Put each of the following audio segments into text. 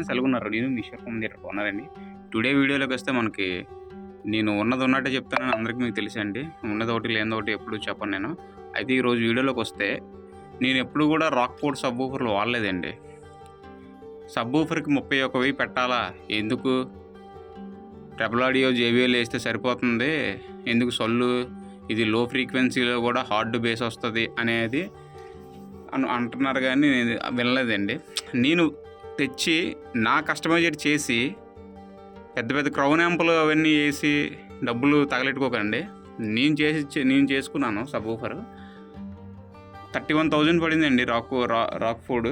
Friends ఎలాగున్నారు? నేను Meesho home theatre కొన్నానండి. Today వీడియోలోకి వస్తే మనకి నేను ఉన్నది ఉన్నట్టే చెప్తానని అందరికీ మీకు తెలుసండి. ఉన్నది ఒకటి లేనిది ఒకటి ఎప్పుడు చెప్పను నేను. అయితే ఈరోజు వీడియోలోకి వస్తే నేను ఎప్పుడు కూడా రాక్‌ఫోర్డ్ సబ్‌వూఫర్లు వాడలేదండి. సబ్‌వూఫర్‌కి 31,000 పెట్టాలా? ఎందుకు? ట్రబుల్ ఆడియో జేబీఎల్ వేస్తే సరిపోతుంది. ఎందుకు సొల్లు? ఇది లో ఫ్రీక్వెన్సీలో కూడా హార్డ్ బేస్ వస్తుంది అనేది అంటున్నారు కానీ నేను వినలేదండి. నేను తెచ్చి నా కస్టమైజ్ చేసి పెద్ద పెద్ద క్రౌన్ యాంపులు అవన్నీ వేసి డబ్బులు తగలెట్టుకోకండి. నేను చేసుకున్నాను సబ్‌వూఫర్. 31,000 పడిందండి. రాక్‌ఫోర్డ్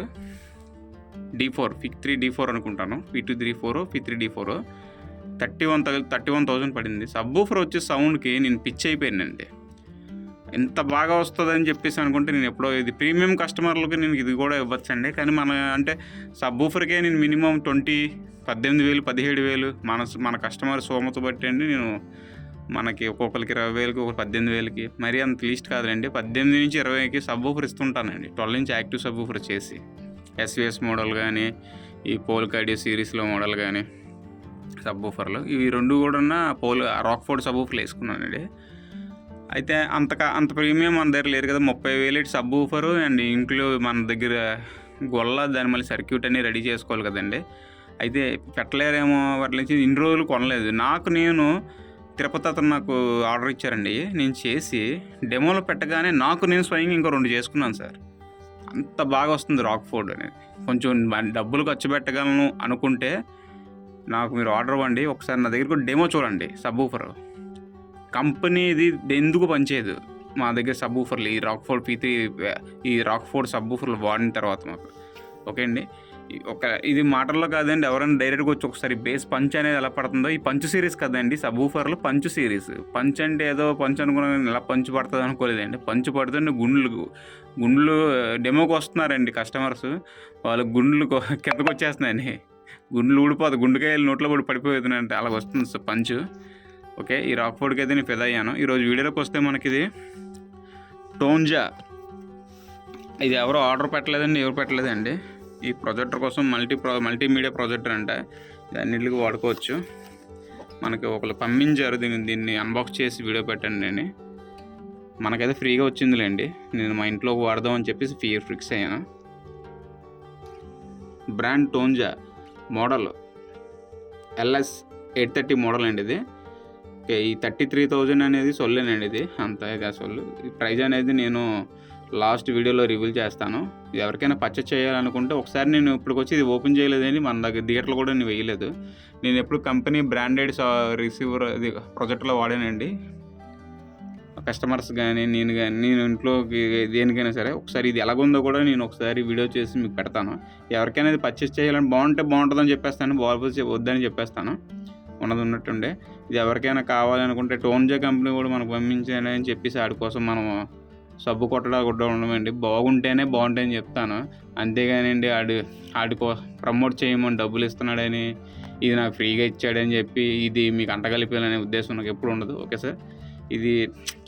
D4 P3 D4 అనుకుంటాను. P2 D4 P3 D4 31,000 పడింది. సబ్‌వూఫర్ వచ్చే సౌండ్కి నేను పిచ్చి అయిపోయానండి. ఎంత బాగా వస్తుందని చెప్పేసి అనుకుంటే నేను ఎప్పుడో ఇది ప్రీమియం కస్టమర్లకి నేను ఇది కూడా ఇవ్వచ్చండి. కానీ అంటే సబ్‌వూఫర్కే నేను మినిమం 18,000 17,000 మన కస్టమర్ సోమత బట్టి అండి. నేను మనకి ఒక్కొక్కరికి 20,000కి ఒక 18,000కి మరీ అంత లీస్ట్ కాదండి. 18 నుంచి 20కి సబ్‌వూఫర్ ఇస్తుంటానండి. 12 ఇంచ్ యాక్టివ్ సబ్‌వూఫర్ చేసి ఎస్విఎస్ మోడల్ కానీ ఈ పోల్కాడియో సిరీస్లో మోడల్ కానీ సబ్‌వూఫర్లు ఇవి రెండు కూడా రాక్‌ఫోర్డ్ సబ్‌వూఫర్లు వేసుకున్నానండి. అయితే అంత ప్రీమియం మన దగ్గర లేదు కదా. 30,000 సబ్‌వూఫరు అండ్ ఇంట్లో మన దగ్గర దాని మళ్ళీ సర్క్యూట్ అన్నీ రెడీ చేసుకోవాలి కదండి. అయితే పెట్టలేరేమో వాటి నుంచి ఇన్ని రోజులు కొనలేదు. నేను తిరుపతి అతను నాకు ఆర్డర్ ఇచ్చారండి. నేను చేసి డెమోలో పెట్టగానే నేను స్వయంగా ఇంకో 2 చేసుకున్నాను సార్. అంత బాగా వస్తుంది రాక్‌ఫోర్డ్ అనేది. కొంచెం డబ్బులు ఖర్చు పెట్టగలను అనుకుంటే నాకు మీరు ఆర్డర్ ఇవ్వండి. ఒకసారి నా దగ్గర కూడా డెమో చూడండి. సబ్‌వూఫర్ కంపెనీది ఎందుకు పనిచేయదు మా దగ్గర సబ్‌వూఫర్లు ఈ రాక్‌ఫోర్డ్ P3 ఈ రాక్‌ఫోర్డ్ సబ్‌వూఫర్లు వాడిన తర్వాత మాకు ఓకే అండి. ఇది మాటల్లో కాదండి. ఎవరైనా డైరెక్ట్గా వచ్చి ఒకసారి బేస్ పంచ్ అనేది ఎలా పడుతుందో ఈ పంచ్ సిరీస్ కదండి సబ్‌వూఫర్లు పంచ్ సిరీస్. పంచ్ అంటే ఏదో పంచ్ అనుకున్నాను, ఇలా పంచ్ పడుతుంది అనుకోలేదండి. పంచ్ పడుతుంటే గుండ్లు డెమోకి వస్తున్నారండి కస్టమర్స్. వాళ్ళ గుండ్లు కిందకు వచ్చేస్తున్నాయండి. గుండ్లు ఊడిపోదు, గుండెకాయలు నోట్లో కూడా పడిపోతుంది అంటే అలాగ వస్తుంది పంచ్. ఓకే, ఈ రాక్‌ఫోర్డ్కి అయితే నేను ఫిదా అయ్యాను. ఈరోజు వీడియోలోకి వస్తే మనకిది టోంజా. ఇది ఎవరు ఆర్డర్ పెట్టలేదండి, ఎవరు పెట్టలేదండి. ఈ ప్రొజెక్టర్ కోసం మల్టీమీడియా ప్రొజెక్టర్ అంట. ఇది అన్నింటికి వాడుకోవచ్చు. మనకి ఒకళ్ళు పంపించారు దీన్ని అన్బాక్స్ చేసి వీడియో పెట్టండి అని. మనకైతే ఫ్రీగా వచ్చిందిలేండి. నేను మా ఇంట్లో వాడదామని చెప్పేసి ఫిక్స్ అయ్యాను. బ్రాండ్ టోంజా, మోడల్ LS830 మోడల్ అండి ఇది. ఓకే, ఈ 33,000 అనేది సొల్లేనండి. ఇది అంతగా సొల్లు. ఈ ప్రైజ్ అనేది నేను లాస్ట్ వీడియోలో రివీల్ చేస్తాను. ఎవరికైనా పర్చేస్ చేయాలనుకుంటే ఒకసారి నేను ఇప్పటికొచ్చి ఇది ఓపెన్ చేయలేదని మన దగ్గర థియేటర్లో కూడా నేను వేయలేదు. నేను ఎప్పుడు కంపెనీ బ్రాండెడ్ రిసీవర్ ఇది ప్రొజెక్టర్లో వాడానండి. కస్టమర్స్ కానీ నేను ఇంట్లోకి దేనికైనా సరే ఒకసారి ఇది ఎలాగుందో కూడా నేను ఒకసారి వీడియో చేసి మీకు పెడతాను. ఎవరికైనా ఇది పర్చేస్ చేయాలని బాగుంటుందని చెప్పేస్తాను, బాగుంటుంది వద్దని చెప్పేస్తాను. ఉన్నట్టుండే ఇది ఎవరికైనా కావాలనుకుంటే టోంజా కంపెనీ కూడా మనకు పంపించాను అని చెప్పేసి ఆడి కోసం మనం సబ్బు కొట్టడా ఉండమండి. బాగుంటేనే బాగుంటాయని చెప్తాను. అంతేగానండి ఆడికో ప్రమోట్ చేయమని డబ్బులు ఇస్తున్నాడని ఇది నాకు ఫ్రీగా ఇచ్చాడని చెప్పి ఇది మీకు అంటగలిపేయాలనే ఉద్దేశం నాకు ఎప్పుడు ఉండదు. ఓకే సార్, ఇది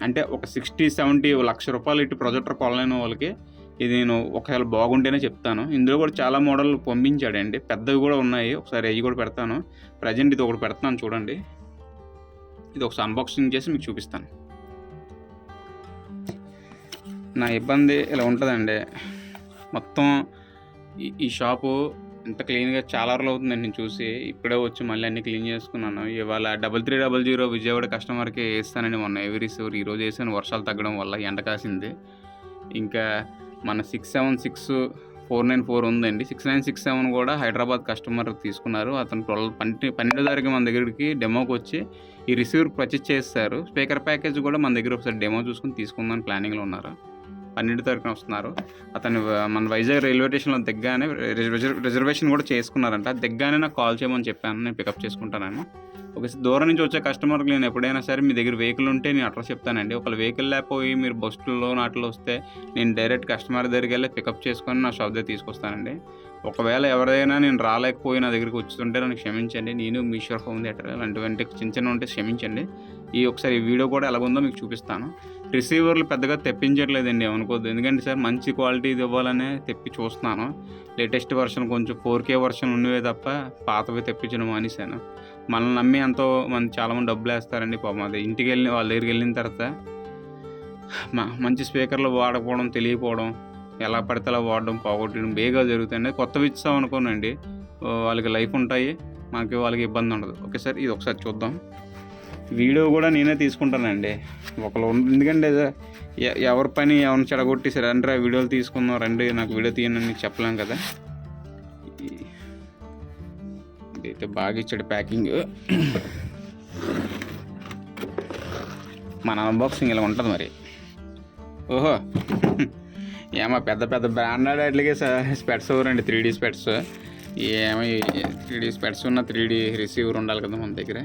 అంటే ఒక 60-70 లక్ష రూపాయలు ఇటు ప్రొజెక్టర్ కొనలేని వాళ్ళకి ఇది నేను ఒకవేళ బాగుంటేనే చెప్తాను. ఇందులో కూడా చాలా మోడల్ పంపించాడండి, పెద్దవి కూడా ఉన్నాయి. ఒకసారి అవి కూడా పెడతాను. ప్రజెంట్ ఇది ఒకటి పెడతాను చూడండి. ఇది ఒకసారి అన్బాక్సింగ్ చేసి మీకు చూపిస్తాను. నా ఇబ్బంది ఇలా ఉంటుందండి. మొత్తం ఈ షాపు ఇంత క్లీన్గా చాలా రోజులు అవుతుందండి నేను చూసి. ఇప్పుడే వచ్చి మళ్ళీ అన్నీ క్లీన్ చేసుకున్నాను. ఇవాళ 3300 విజయవాడ కస్టమర్కి వేస్తానండి. మొన్న రిసీవర్ ఈరోజు వేసాను. వర్షాలు తగ్గడం వల్ల ఎండ కాసింది. ఇంకా మన 676-494 ఉందండి. 6967 కూడా హైదరాబాద్ కస్టమర్ తీసుకున్నారు. అతను 12 తారీఖు మన దగ్గరికి డెమోకి వచ్చి ఈ రిసీవర్ పర్చేస్ చేస్తారు. స్పీకర్ ప్యాకేజ్ కూడా మన దగ్గర ఒకసారి డెమో చూసుకుని తీసుకుందామని ప్లానింగ్లో ఉన్నారు. 12 తారీఖున వస్తున్నారు. అతను మన వైజాగ్ రైల్వే స్టేషన్లో దిగ్గానే రిజర్వేషన్ కూడా చేసుకున్నారంట. దిగ్గానే నాకు కాల్ చేయమని చెప్పాను, నేను పికప్ చేసుకుంటానని. ఒక దూరం నుంచి వచ్చే కస్టమర్కి నేను ఎప్పుడైనా సరే మీ దగ్గర వెహికల్ ఉంటే నేను అడ్రస్ చెప్తానండి. ఒకవేళ వెహికల్ లేకపోయి మీరు బస్సులో నాటిలో వస్తే నేను డైరెక్ట్ కస్టమర్ దగ్గరికి వెళ్ళి పికప్ చేసుకొని నా షాప్ దగ్గర తీసుకొస్తానండి. ఒకవేళ ఎవరైనా నేను రాలేకపోయి నా దగ్గరికి వచ్చుతుంటే నన్ను క్షమించండి. నేను మీషో హోమ్ థియేటర్ అలాంటివంటే చిన్న ఉంటే క్షమించండి. ఒకసారి ఈ వీడియో కూడా ఎలాగుందో మీకు చూపిస్తాను. రిసీవర్లు పెద్దగా తెప్పించట్లేదండి అనుకోద్దు, ఎందుకంటే సార్ మంచి క్వాలిటీ ఇది ఇవ్వాలనే తెప్పి చూస్తున్నాను. లేటెస్ట్ వర్షన్ కొంచెం 4K వర్షన్ ఉన్నవే తప్ప పాతవి తెప్పించడం మానేశాను. మనల్ని నమ్మి ఎంతో మంది చాలామంది డబ్బులు వేస్తారండి పాపం. అది ఇంటికి వెళ్ళి వాళ్ళ దగ్గరికి వెళ్ళిన తర్వాత మంచి స్పీకర్లు వాడకపోవడం, తెలియకపోవడం, ఎలా పడితే అలా వాడడం, పోగొట్టడం బేగా జరుగుతాయండి. కొత్తవి ఇచ్చాం అనుకోనండి వాళ్ళకి లైఫ్ ఉంటాయి, వాళ్ళకి ఇబ్బంది ఉండదు. ఓకే సార్, ఇది ఒకసారి చూద్దాం. వీడియో కూడా నేనే తీసుకుంటానండి ఒకళ్ళు, ఎందుకంటే ఎవరి పని ఎవరిని చెడగొట్టేసి రండి ఆ వీడియోలు తీసుకుందాం రండి నాకు వీడియో తీయనని చెప్పలేం కదా. ఇదైతే బాగా ఇచ్చాడు ప్యాకింగ్. మన అన్బాక్సింగ్ ఇలా ఉంటుంది మరి. ఓహో ఏమో పెద్ద పెద్ద బ్రాండెడ్ వాటికి స్పెట్స్ రండి, 3D స్పెట్స్. ఏమో 3D స్పెట్స్ ఉన్న 3D రిసీవర్ ఉండాలి కదా మన దగ్గర.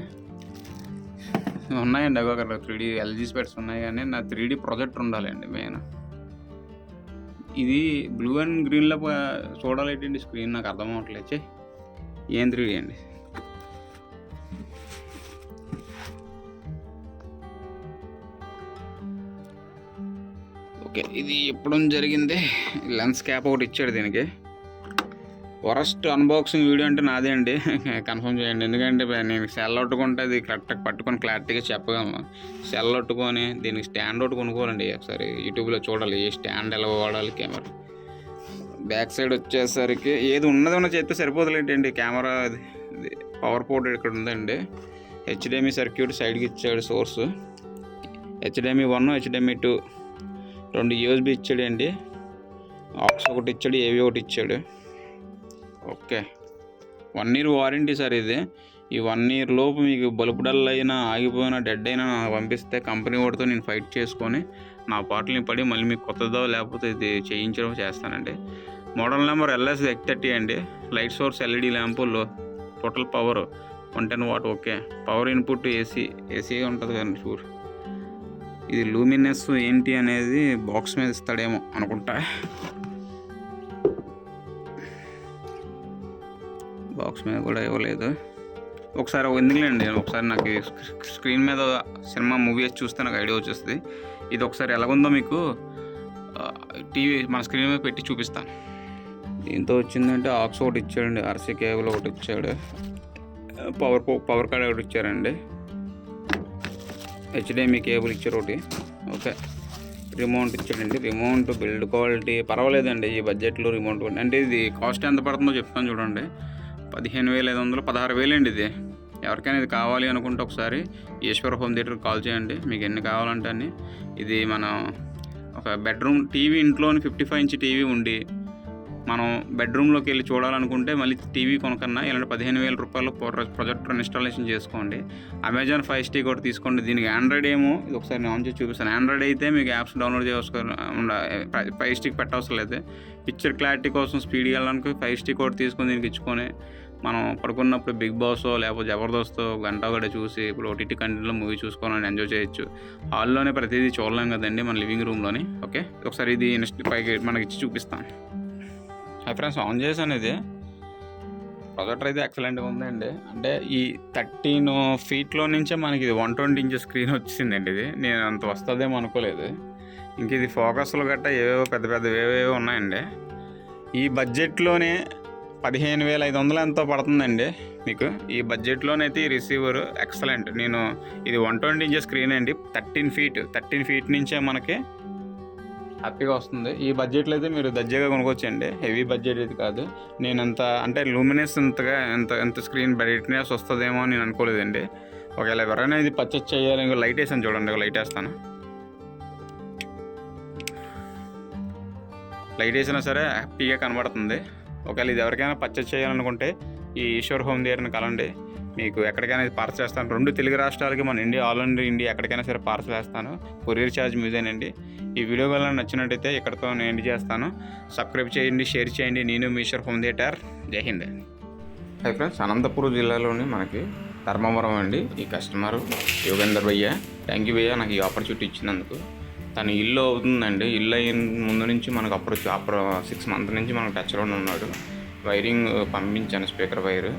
ఉన్నాయండి అవి ఒక 3D LG స్పెట్స్ ఉన్నాయి, కానీ నా 3D ప్రొజెక్టర్ ఉండాలండి మెయిన్. ఇది బ్లూ అండ్ గ్రీన్లో చూడాలేంటి స్క్రీన్, నాకు అర్థం అవ్వట్లేదు. ఏం 3D అండి. ఓకే, ఇది ఎప్పుడు జరిగింది. లెన్స్ క్యాప్ ఒకటి ఇచ్చాడు దీనికి. వరస్ట్ అన్బాక్సింగ్ వీడియో అంటే నాదే అండి, కన్ఫర్మ్ చేయండి. ఎందుకంటే నేను సెల్ కొట్టుకుంటే అది కరెక్ట్గా పట్టుకొని క్లారిటీగా చెప్పగలను. సెల్ కొట్టుకొని దీనికి స్టాండ్ ఒకటి కొనుక్కోవాలండి. ఒకసారి యూట్యూబ్లో చూడాలి ఏ స్టాండ్ ఎలా వాడాలి. కెమెరా బ్యాక్ సైడ్ వచ్చేసరికి ఏది ఉన్నది చేస్తే సరిపోతులేంటండి. కెమెరా పవర్ పోర్ట్ ఇక్కడ ఉందండి. HDMI సర్క్యూట్ సైడ్కి ఇచ్చాడు సోర్సు. HDMI 1, HDMI 2 2 USB ఇచ్చాడండి. ఆక్స్ ఒకటి ఇచ్చాడు, AV ఒకటి ఇచ్చాడు. ఓకే, 1 year వారంటీ సార్ ఇది. ఈ 1 year లోపు మీకు బల్బు డల్ అయినా, ఆగిపోయినా, డెడ్ అయినా నాకు పంపిస్తే కంపెనీ వాడితో నేను ఫైట్ చేసుకొని నా పాటలని పడి మళ్ళీ మీకు కొత్తదో లేకపోతే ఇది చేయించడం చేస్తానండి. మోడల్ నెంబర్ LS 130 అండి. Light source LED lamp, total power 110 watt. Okay, power input AC ఉంటుంది కానీ షూర్. ఇది లూమినెస్ ఏంటి అనేది బాక్స్ మీద ఇస్తాడేమో అనుకుంటా. బాక్స్ మీద కూడా ఇవ్వలేదు. ఒకసారి ఎందుకులేండి, ఒకసారి నాకు స్క్రీన్ మీద సినిమా మూవీ వేసి చూస్తే నాకు ఐడియా వచ్చేస్తుంది. ఇది ఒకసారి ఎలాగుందో మీకు టీవీ మన స్క్రీన్ మీద పెట్టి చూపిస్తాను. దీంతో వచ్చిందంటే ఆక్స్ ఒకటి ఇచ్చాడండి, RC కేబుల్ ఒకటి ఇచ్చాడు, పవర్ కార్డ్ ఒకటి ఇచ్చారండి, HDMI కేబుల్ ఇచ్చారు ఒకటి. ఓకే, రిమోట్ ఇచ్చాడండి. రిమోట్ బిల్డ్ క్వాలిటీ పర్వాలేదండి ఈ బడ్జెట్లో. రిమోట్ అంటే ఇది కాస్ట్ ఎంత పడుతుందో చెప్తాను చూడండి. 15,500, 16,000 అండి ఇది. ఎవరికైనా ఇది కావాలి అనుకుంటే ఒకసారి ఈశ్వర్ హోమ్ థియేటర్కి కాల్ చేయండి, మీకు ఎన్ని కావాలంటే అన్ని. ఇది మన ఒక బెడ్రూమ్ టీవీ, ఇంట్లోని 55 inch టీవీ ఉండి మనం బెడ్రూమ్లోకి వెళ్ళి చూడాలనుకుంటే మళ్ళీ టీవీ కొనకన్నా ఇలాంటి 15,000 రూపాయలు ప్రొజెక్టర్ ఇన్స్టాలేషన్ చేసుకోండి. అమెజాన్ Fire Stick ఒకటి తీసుకోండి. దీనికి ఆండ్రాయిడ్ ఏమో ఇది ఒకసారి నేను ఆన్ చేసి చూపిస్తాను. ఆండ్రాయిడ్ అయితే మీకు యాప్స్ డౌన్లోడ్ చేసుకొని Fire Stick పెట్టవసరం లేదు. పిక్చర్ క్లారిటీ కోసం స్పీడ్గా వెళ్ళడానికి Fire Stick ఒకటి తీసుకొని దీనికి ఇచ్చుకొని మనం పడుకున్నప్పుడు బిగ్ బాస్ లేకపోతే జబర్దస్త్ గంట కూడా చూసి ఇప్పుడు OTT కంటెంట్లో మూవీ చూసుకోవాలని ఎంజాయ్ చేయొచ్చు. హాల్లోనే ప్రతిదీ చూడలేం కదండి మన లివింగ్ రూమ్లోని. ఓకే, ఒకసారి ఇది పైకి మనకి ఇచ్చి చూపిస్తాను. హై ఫ్రెండ్స్, ఆన్ చేశాను. ఇది ప్రొజెక్టర్ అయితే ఎక్సలెంట్గా ఉందండి. అంటే ఈ 13 feet నుంచే మనకి ఇది 120 inch స్క్రీన్ వచ్చిందండి. ఇది నేను అంత వస్తుందేమో అనుకోలేదు. ఇంక ఇది ఫోకస్లు గట్టా ఏవేవో పెద్ద ఏవేవో ఉన్నాయండి. ఈ బడ్జెట్లోనే 15,500 ఎంతో పడుతుందండి మీకు. ఈ బడ్జెట్లోనైతే ఈ రిసీవర్ ఎక్సలెంట్. ఇది 120 inch స్క్రీన్ అండి. 13 feet నుంచే మనకి హ్యాపీగా వస్తుంది. ఈ బడ్జెట్లో అయితే మీరు దర్జాగా కొనుక్కోవచ్చండి. హెవీ బడ్జెట్ ఇది కాదు. నేను అంటే లూమినెస్ ఎంత స్క్రీన్ బ్రైట్నెస్ వస్తుందేమో అని నేను అనుకోలేదండి. ఒకవేళ ఎవరైనా ఇది పర్చేస్ చేయాలి, ఇంకో లైట్ వేసాను చూడండి, లైట్ వేస్తాను. లైట్ వేసినా సరే హ్యాపీగా కనబడుతుంది. ఒకవేళ ఇది ఎవరికైనా పర్చేస్ చేయాలనుకుంటే ఈ ఈశ్వర్ హోమ్ థియేటర్ని కలండి, మీకు ఎక్కడికైనా ఇది పార్సల్ చేస్తాను. 2 తెలుగు రాష్ట్రాలకి, మన ఇండియా, ఆల్ ఓవర్ ఇండియా ఎక్కడికైనా సరే పార్సల్ వేస్తాను. కొరియర్ ఛార్జ్ మీదేనండి. ఈ వీడియో వల్ల నచ్చినట్టయితే ఇక్కడితో నేను ఎండ్ చేస్తాను. సబ్స్క్రైబ్ చేయండి, షేర్ చేయండి. నేను మీ ఈశ్వర్ హోమ్ థియేటర్. జై హింద్. హై ఫ్రెండ్స్, అనంతపురం జిల్లాలోని మనకి ధర్మవరం అండి ఈ కస్టమరు యోగేందర్ భయ్య. థ్యాంక్ యూ భయ్య నాకు ఈ ఆపర్చునిటీ ఇచ్చినందుకు. తన ఇల్లు అవుతుందండి. ఇల్లు అయిన ముందు నుంచి మనకు అప్పుడు 6 months నుంచి మనకు టచ్లోనే ఉన్నాడు. వైరింగ్ పంపించాను, స్పీకర్ వైర్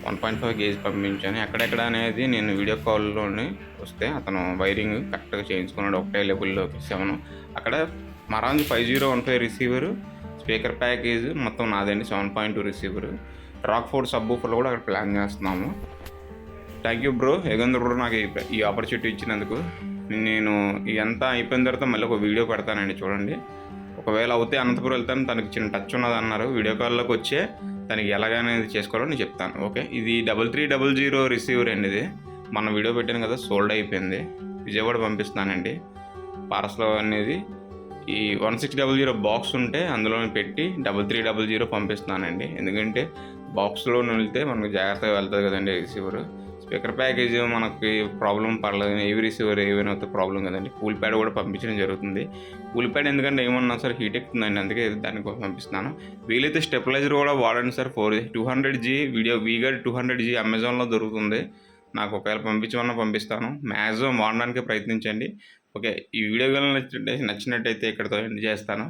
1.5 గేజ్ పంపించాను. ఎక్కడెక్కడ అనేది నేను వీడియో కాల్‌లోనే వస్తే అతను వైరింగ్ కరెక్ట్‌గా చేయించుకున్నాడు. ఒకటే లెవెల్‌లోకి 7 అక్కడ మరాంజ్ 5015 రిసీవరు, స్పీకర్ ప్యాకేజ్ మొత్తం నాదండి. 7.2 రిసీవరు, రాక్‌ఫోర్డ్ సబ్బూఫర్లు కూడా అక్కడ ప్లాన్ చేస్తున్నాము. Thank you bro, Yugandhar bro, నాకు ఈ ఆపర్చునిటీ ఇచ్చినందుకు. నేను ఇదంతా అయిపోయిన తర్వాత మళ్ళీ ఒక వీడియో పెడతానండి, చూడండి. ఒకవేళ అవుతే అనంతపురం వెళ్తాను. తనకి చిన్న టచ్ ఉన్నదన్నారు. వీడియో కాల్లోకి వచ్చే తనకి ఎలాగనేది చేసుకోవాలో నేను చెప్తాను. ఓకే, ఇది 3300 రిసీవర్ అండి. ఇది మన వీడియో పెట్టాను కదా, సోల్డ్ అయిపోయింది. విజయవాడ పంపిస్తున్నానండి. పార్సల్ అనేది ఈ 1600 బాక్స్ ఉంటే అందులోనే పెట్టి 3300 పంపిస్తున్నానండి. ఎందుకంటే బాక్స్లో వెళ్తే మనకు జాగ్రత్తగా వెళ్తుంది కదండి రిసీవర్. స్పీకర్ ప్యాకేజ్ మనకి ప్రాబ్లం పర్లేదు, ఏవి రిసీవర్ ఏమైనా అయితే ప్రాబ్లం కదండి. కూల్ ప్యాడ్ కూడా పంపించడం జరుగుతుంది. కూల్ ప్యాడ్ ఎందుకంటే ఏమన్నా సార్ హీట్ ఎక్కుతుందండి, అందుకే దానికోసం పంపిస్తున్నాను. వీలైతే స్టెబిలైజర్ కూడా వాడండి సార్. 200G వీడియో వీగర్ 200G అమెజాన్లో దొరుకుతుంది. నాకు ఒకవేళ పంపించమన్నా పంపిస్తాను. మ్యాక్సిమం వాడడానికే ప్రయత్నించండి. ఓకే, ఈ వీడియో కనుక నచ్చినట్టయితే ఇక్కడితో ఎండ్ చేస్తాను.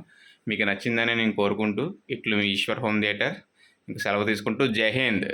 మీకు నచ్చిందని నేను కోరుకుంటూ, ఇట్లు మీ ఈశ్వర్ హోమ్ థియేటర్ ఇంక సెలవు తీసుకుంటూ, జై హింద్.